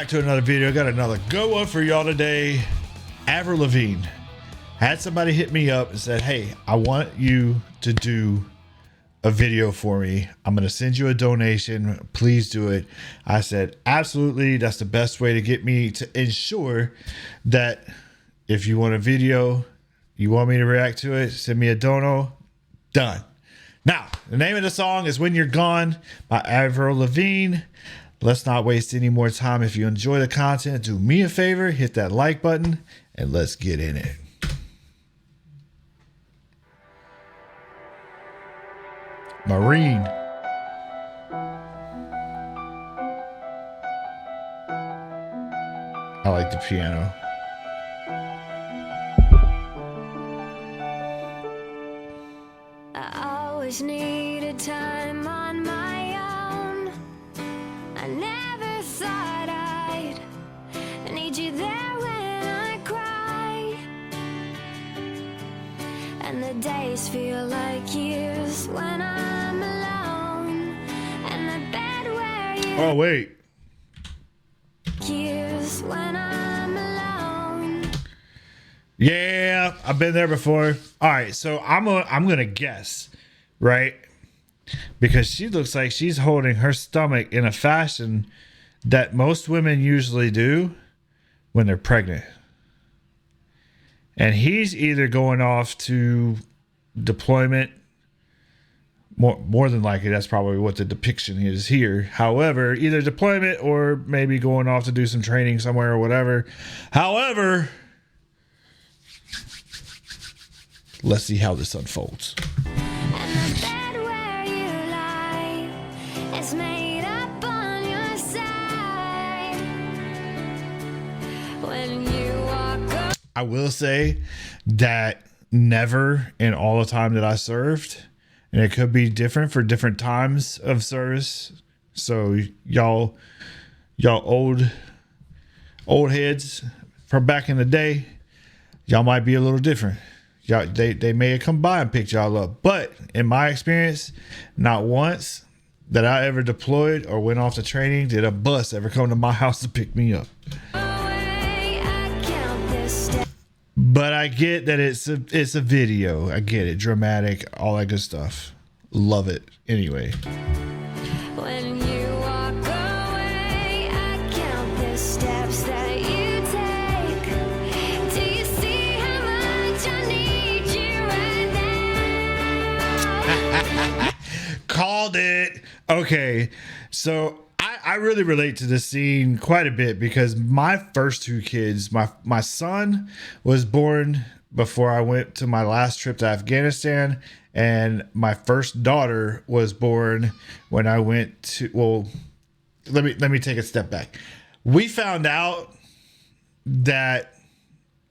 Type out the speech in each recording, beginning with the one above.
back to another video. I got another good one for y'all today. Avril Lavigne had somebody hit me up and said, hey, I want you to do a video for me. I'm going to send you a donation. Please do it. I said, absolutely. That's the best way to get me to ensure that if you want a video, you want me to react to it, send me a dono. Done. Now, the name of the song is When You're Gone by Avril Lavigne. Let's not waste any more time. If you enjoy the content, do me a favor, hit that like button, and let's get in it. Marine. I like the piano. I always needed time on my own. I never thought I'd need you there when I cry. And the days feel like years when I'm alone. And the bed where you Oh, wait. years when I'm alone. Yeah, I've been there before. All right, so I'm gonna guess, right? Because she looks like she's holding her stomach in a fashion that most women usually do when they're pregnant. And he's either going off to deployment. More than likely, that's probably what the depiction is here. However, either deployment or maybe going off to do some training somewhere or whatever. However, let's see how this unfolds. And the bed where you lie is made up on your side. When you walk up, I will say that never in all the time that I served, and it could be different for different times of service. So y'all old heads from back in the day, y'all might be a little different. Y'all, they may have come by and picked y'all up, but in my experience, not once that I ever deployed or went off to training did a bus ever come to my house to pick me up. away, I count this step. But I get that it's a video. I get it, dramatic, all that good stuff. Love it. Anyway, When you walk away, I count the steps that you take. Do you see how much I need you right now? called it. Okay, so I really relate to this scene quite a bit because my first two kids, my son was born before I went to my last trip to Afghanistan, and my first daughter was born when I went to, well, let me take a step back. We found out that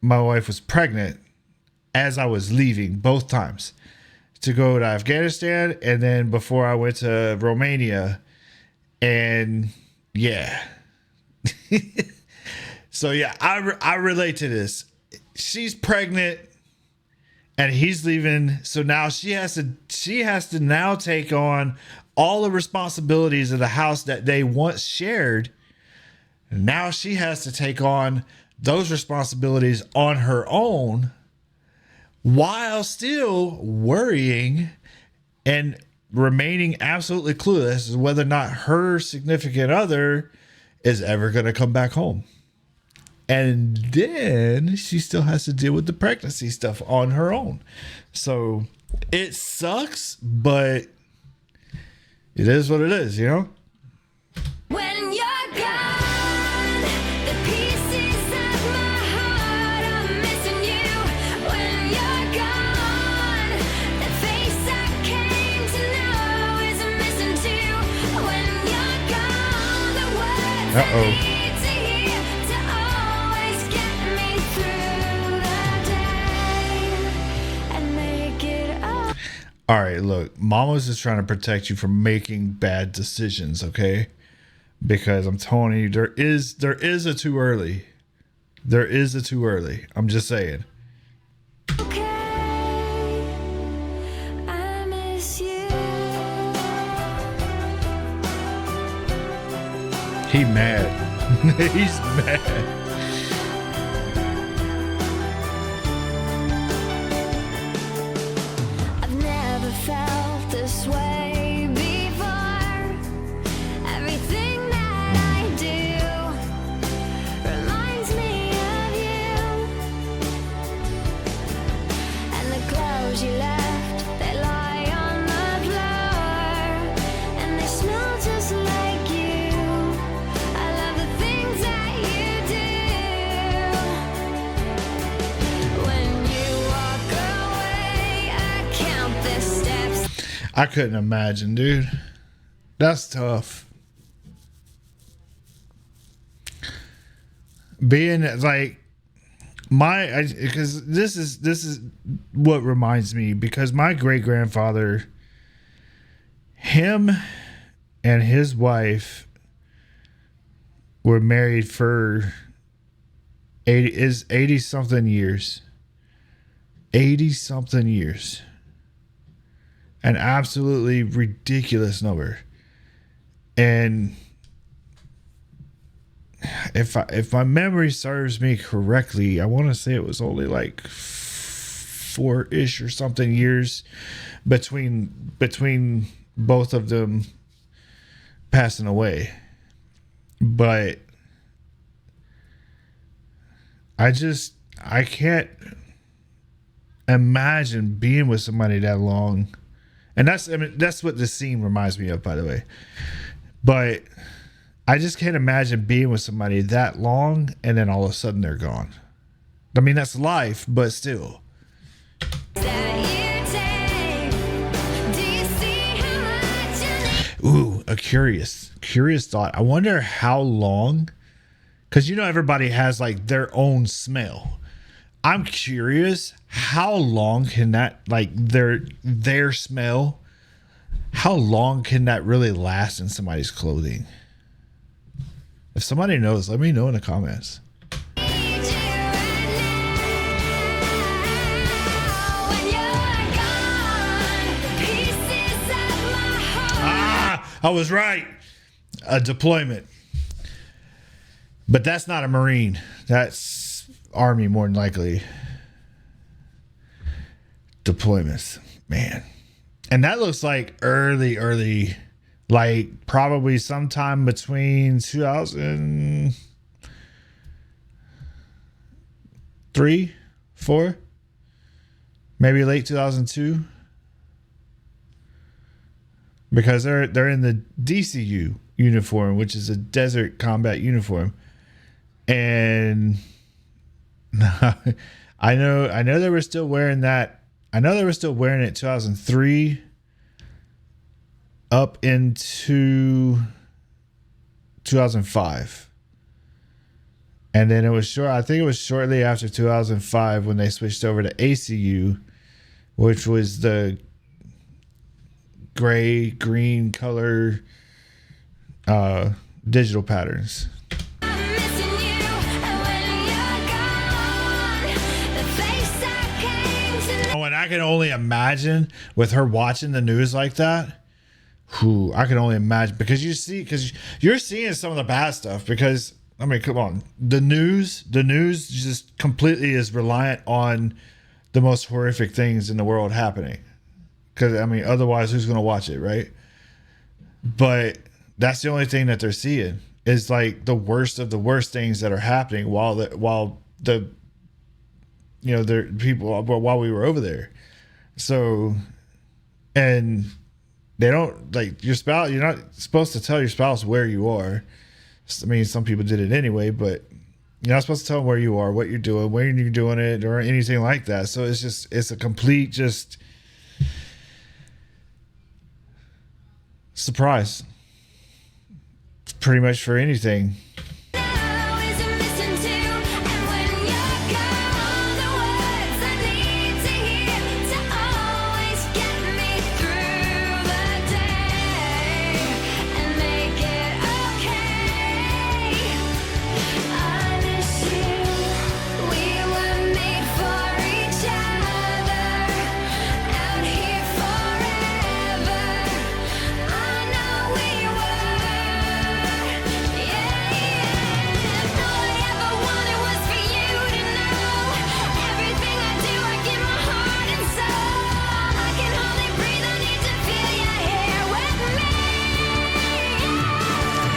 my wife was pregnant as I was leaving both times to go to Afghanistan, and then before I went to Romania. And yeah. So yeah, I relate to this. She's pregnant and he's leaving. So now she has to now take on all the responsibilities of the house that they once shared. Now she has to take on those responsibilities on her own while still worrying and remaining absolutely clueless as to whether or not her significant other is ever going to come back home. And then she still has to deal with the pregnancy stuff on her own. So it sucks, but it is what it is, you know? When you're gone, the pieces of my heart are missing you. When you're gone, the face I came to know is missing too. When you're gone, the words I need to hear to always get me through the day and make it up. All right, look, Mama's just trying to protect you from making bad decisions, okay? Because I'm telling you, there is a too early. There is a too early. I'm just saying. Okay, I miss you. He mad. He's mad. I've never felt this way before. Everything that I do reminds me of you. And the clothes you left, they lie on the floor. And they smell just like you. I love the things that you do. When you walk away, I count the steps. I couldn't imagine, dude. That's tough. Being like because this is what reminds me, because my great grandfather, him and his wife were married for 80 something years. 80 something years. An absolutely ridiculous number. And if my memory serves me correctly, I want to say it was only like 4-ish or something years between both of them passing away. But I can't imagine being with somebody that long. And that's what this scene reminds me of, by the way. But I just can't imagine being with somebody that long and then all of a sudden they're gone. I mean, that's life, but still. Ooh, a curious thought. I wonder how long, because everybody has like their own smell. I'm curious, how long can that, like their smell, how long can that really last in somebody's clothing? If somebody knows, let me know in the comments. I was right. A deployment. But that's not a Marine. That's Army, more than likely. Deployments. Man. And that looks like early, like probably sometime between 2003, 4, maybe late 2002. Because they're in the DCU uniform, which is a desert combat uniform. And I know they were still wearing that. I know they were still wearing it 2003 up into 2005. And then I think it was shortly after 2005 when they switched over to ACU, which was the gray, green color digital patterns. Oh, and I can only imagine with her watching the news like that. I can only imagine, because you're seeing some of the bad stuff. Because I mean, come on, the news just completely is reliant on the most horrific things in the world happening. Because I mean, otherwise, who's going to watch it, right? But that's the only thing that they're seeing is like the worst of the worst things that are happening while the people while we were over there. So, and they don't, like, your spouse, you're not supposed to tell your spouse where you are. I mean, some people did it anyway, but you're not supposed to tell them where you are, what you're doing, when you're doing it, or anything like that. So it's a complete just surprise, pretty much, for anything.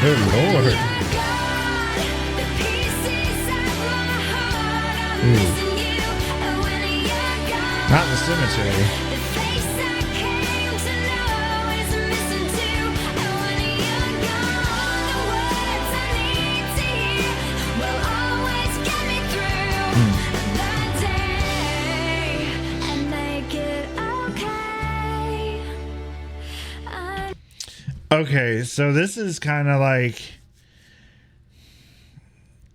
Good Lord. Not in the cemetery. Okay, so this is kind of like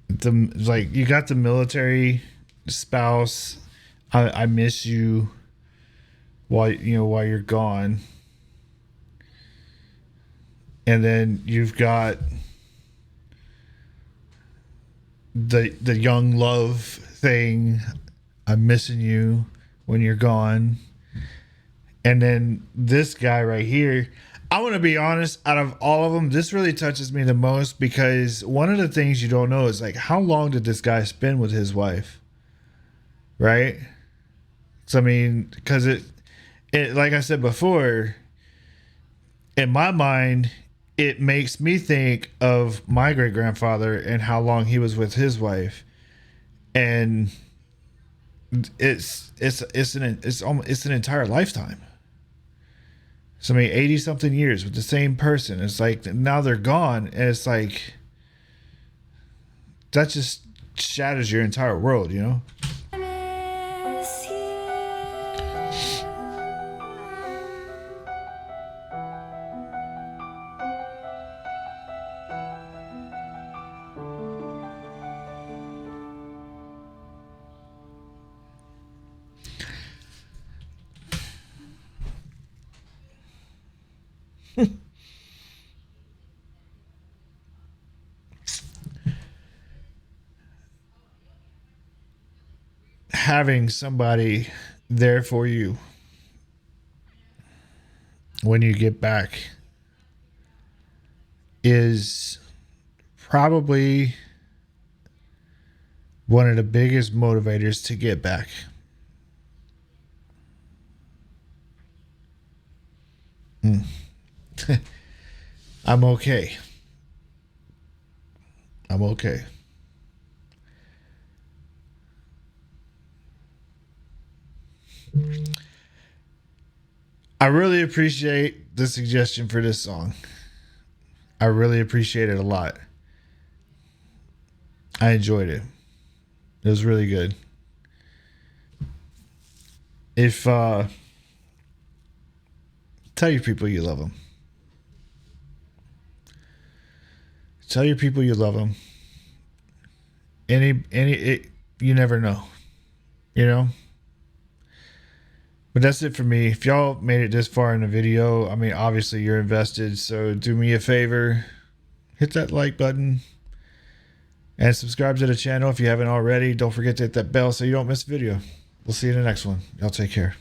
you got the military spouse. I miss you while you're gone, and then you've got the young love thing. I'm missing you when you're gone, and then this guy right here. I want to be honest, out of all of them, this really touches me the most because one of the things you don't know is like, how long did this guy spend with his wife? Right? So, I mean, because it, like I said before, in my mind, it makes me think of my great grandfather and how long he was with his wife. And it's an entire lifetime. So I mean, 80 something years with the same person. It's like now they're gone, and it's like that just shatters your entire world, you know? Having somebody there for you when you get back is probably one of the biggest motivators to get back. I'm okay. I'm okay. I really appreciate the suggestion for this song. I really appreciate it a lot. I enjoyed it. It was really good. If tell your people you love them. Tell your people you love them. You never know, you know. But that's it for me. If y'all made it this far in the video, I mean, obviously you're invested. So do me a favor, hit that like button and subscribe to the channel if you haven't already. Don't forget to hit that bell so you don't miss a video. We'll see you in the next one. Y'all take care.